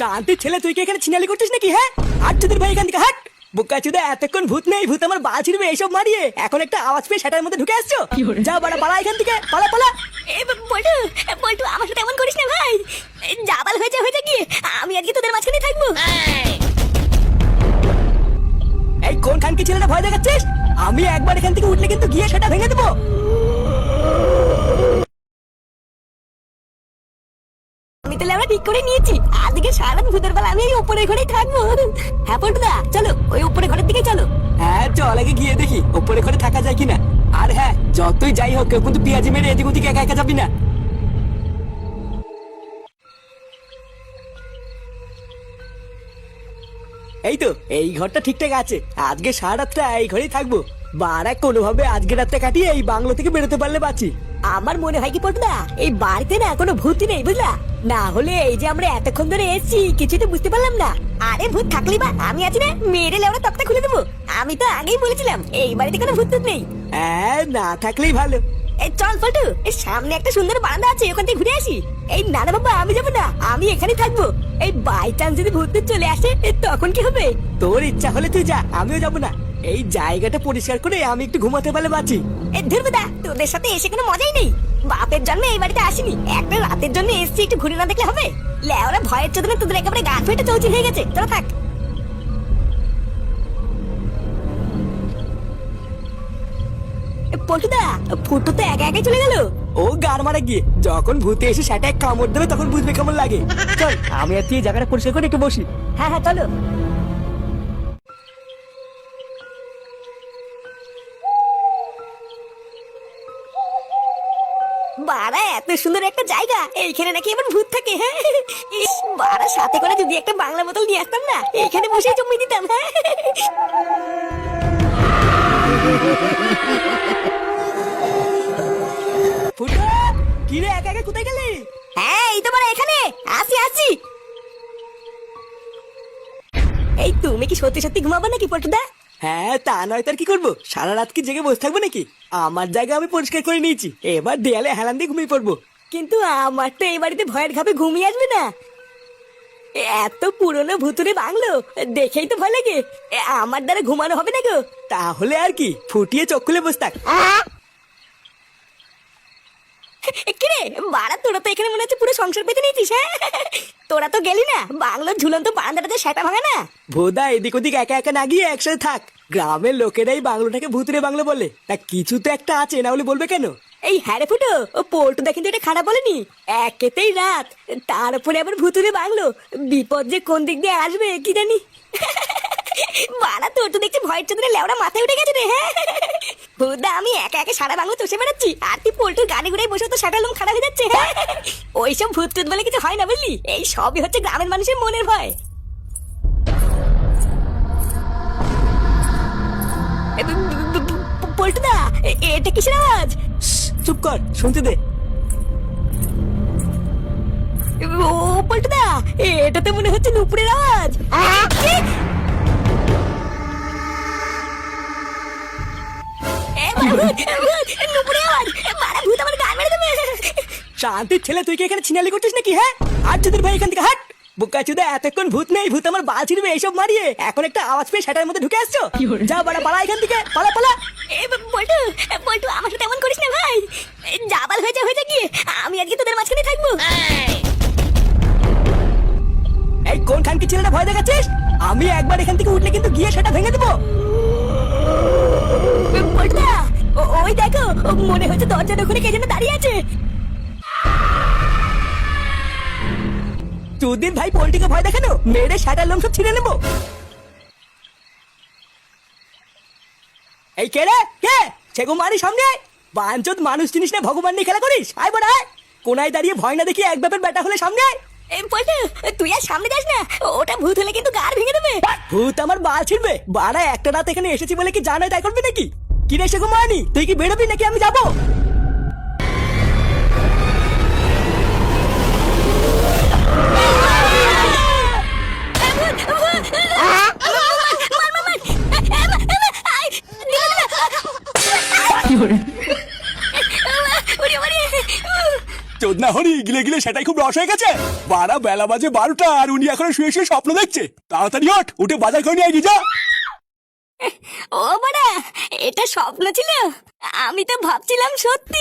শান্তির ছেলে, তুই কি এখানে ছিনালি করছিস নাকি? হ্যাঁ, হাট চুদির ভাই এখান থেকে হাট। বোকা চুদা, এতক্ষণ ভূত নেই, ভূত আমার বাল ছিড়বে এইসব মারিয়ে এখন একটা আওয়াজ পেয়ে সেটার মধ্যে ঢুকে আসছো। যা বাড়া, পালা এখান থেকে, পালা পালা। পল্টু পল্টু আমার সাথে এমন করিস না ভাই। জাবাল হয়েছে হয়েছে কি, আমি আজকে তোদের মাঝখানে থাকবো। এই কোন খানকি ছেলেটা ভয় দেখাচ্ছিস? আমি একবার এখান থেকে উঠলে কিন্তু গিয়ে সেটা ভেঙে দেবো। আমি তাহলে আমরা ঠিক করে নিয়েছি, আজকে সারা ভূতের বেলা আমি এই উপরের ঘরেই থাকবো। হ্যাঁ পল্টুদা, চলো ওই উপরের ঘরের দিকে চলো। হ্যাঁ চল, আগে গিয়ে দেখি ওপরে ঘরে থাকা যায় কিনা। আর হ্যাঁ, যতই যাই হোক কেউ কিন্তু পেঁয়াজি মেরে এদিক ওদিকে একা একা যাবি না। এই তো, এই ঘরটা ঠিকঠাক আছে। আজকে সারা রাতটা এই ঘরেই থাকবো। বারা কোনোভাবে আজকে রাতটা কাটিয়ে এই বাংলো থেকে বেরোতে পারলে বাঁচি। আমার মনে হয় কি পল্টুদা, এই বাড়িতে না কোনো ভূতই নেই বুঝলা। না হলে এই যে আমরা এতক্ষণ ধরে এসেছি কিছুই তো বুঝতে পারলাম না। আরে ভূত থাকলেই বা আমি আছি না, মেরে লেওরা তক্তা খুলে দেবো। আমি তো আগেই বলেছিলাম এই বাড়িতে কোনো ভূত নেই। হ্যাঁ, না থাকলেই ভালো। এই চল পল্টু, এই সামনে একটা সুন্দর বারান্দা আছে, ওখান থেকে ঘুরে আসি। এই না না বাবা, আমি যাবো না, আমি এখানেই থাকবো। এই বাই চান্স যদি ভূত চলে আসে তখন কি হবে? তোর ইচ্ছা হলে তুই যা, আমিও যাবো না। এই জায়গাটা পরিষ্কার করে আমি একটু ঘুমাতে পারলে বাঁচি। এই ধুরবেদা, তোদের সাথে এসে কোনো মজাই নেই। বাপের জন্মে এই বাড়িতে আসিনি, একটা রাতের জন্য এসছি, একটু ঘুরে না দেখলে হবে? লেওরা ভয়ের চোদনে তোদের একেবারে গা ফেটে চৌচির হয়ে গেছে। তোরা থাক। পল্টুদা, ফুটো তো একা একাই চলে গেল। ও গার মারা গিয়ে, যখন ভূতে এসে সেটা এক কামড় দেবে তখন বুঝবে কেমন লাগে। চল, আমি আর তুই জায়গাটা পরিষ্কার করে একটু বসি। হ্যাঁ হ্যাঁ চলো। বাড়া, এত সুন্দর একটা জায়গা, এইখানে নাকি এবার ভূত থাকে? হ্যাঁ, ইস বাড়া, সাথে করে যদি একটা বাংলা বোতল নিয়ে আসতাম না, এইখানে বসেই জমি দিতাম। হ্যাঁ ফুটা, কি রে, একা একা কোথায় গেলি? হ্যাঁ, এই তো বাড়া এখানে আসি আসি। এই তুমি কি সত্যি সত্যি ঘুমাবো নাকি পল্টুদা? হ্যাঁ, তা নয় তার কি করবো, সারা রাত কি জেগে বসে থাকবো নাকি? আমার জায়গা আমি পরিষ্কার করে নিয়েছি, এবার দেয়ালে হেলান দিয়ে ঘুমিয়ে পড়বো। কিন্তু আমার তো এই বাড়িতে ভয়ের ঘাপে ঘুমিয়ে আসবে না। এত পুরনো ভুতুরে বাংলো, দেখেই তো ভয় লাগে। আমার দ্বারা ঘুমানো হবে না গো। তাহলে আর কি, ফুটিয়ে চোখ খুলে বসে থাক। কিরে বাড়া, তোরা তো এখানে মনে হচ্ছে পুরো সংসার পেতে নিয়েছিস। হ্যাঁ, তোরা তো গেলি না বাংলোর ঝুলন্ত বারান্দাটাতে সেটা ভাঙা না। ভোদা, এদিক ওদিক একা একা না গিয়ে একসাথে থাক। গ্রামের লোকেরাই বাংলোটাকে ভুতুরে বাংলো বলে, তা কিছু তো একটা আছে, না হলে বলবে কেন? এই হ্যাঁ রে ফুটো, ও পল্টুদা কিন্তু এটা খারাপ বলেনি। একেতেই রাত, তার উপরে আবার ভুতুরে বাংলো, বিপদ যে কোন দিক দিয়ে আসবে কি জানি। বাড়া, তোর তো দেখছি ভয়ের চোদনে লেওড়া মাথায় উঠে গেছে রে। হ্যাঁ বুদা, আমি একা একা সারা বাংলো চষে বেড়াচ্ছি, আর তুই পল্টুর গানে ঘুরে বসে তো সাটা লোম খারাপ হয়ে যাচ্ছে। হ্যাঁ, ওইসব ভূত টুত বলে কিছু হয় না বুঝলি, এই সবই হচ্ছে গ্রামের মানুষের মনের ভয়। পল্টুদা, এটা কিসের আওয়াজ? চুপ কর, শুনতে দে। ও পল্টুদা, এটা তো মনে হচ্ছে নুপুরের আওয়াজ। শান্তির ছেলে, তুই কি এখানে ছিনালি করছিস নাকি? হ্যাঁ, হাট চুদির ভাই এখান থেকে হাট। বোকা চুদা, এতক্ষণ ভূত নেই, ভূত আমার বাল ছিড়বে এইসব মারিয়ে এখন একটা আওয়াজ পেয়ে সেটার মধ্যে ঢুকে আসছো। যা বাড়া, পালা এখান থেকে, পালা পালা। পল্টু পল্টু আমার সাথে এমন করিস না ভাই, জাবাল হয়েছে হয়েছে কি, আমি আজকে তোদের মাঝখানে থাকবো। এই কোন খানকি ছেলেটা ভয় দেখাচ্ছিস? আমি একবার এখান থেকে উঠলে কিন্তু গিয়ে সেটা ভেঙে দেবো। পল্টুদা, ওই দেখো, মনে হচ্ছে দরজার ওখানে কে যেন দাঁড়িয়ে আছে। চুদির ভাই পোল্টিকে ভয় দেখানো, মেরে সেটার লোম সব ছিঁড়ে নেবো। এই কে রে, কে? সেগো মারি সামনে। বাঞ্চোদ, মানুষ জিনিস না ভগবান নিয়ে খেলা করিস? আয় বড় আয়। কোনায় দাঁড়িয়ে ভয় না দেখিয়ে এক ব্যাপার বেটা হলে সামনে আয়। পল্টু, তুই আর সামনে যাস না, ওটা ভূত হলে কিন্তু গাড় ভেঙে দেবে। ভূত আমার বাল ছিড়বে? বাড়া, একটা রাত এখানে এসেছি বলে কি জানাই তাই করবি নাকি? কি রে সেগো মানি, তুই কি বেরোবি নাকি আমি যাবো? চোদনা হন জানি গিলে গিলে সেটাই খুব রস হয়ে গেছে। বাড়া বেলা বাজে 12টা আর উনি এখনো শুয়ে শুয়ে স্বপ্ন দেখছে। তাড়াতাড়ি ওঠ, উঠে বাজার করে নিয়ে গিয়ে যা। ও বাড়া, এটা স্বপ্ন ছিল? আমি তো ভাবছিলাম সত্যি।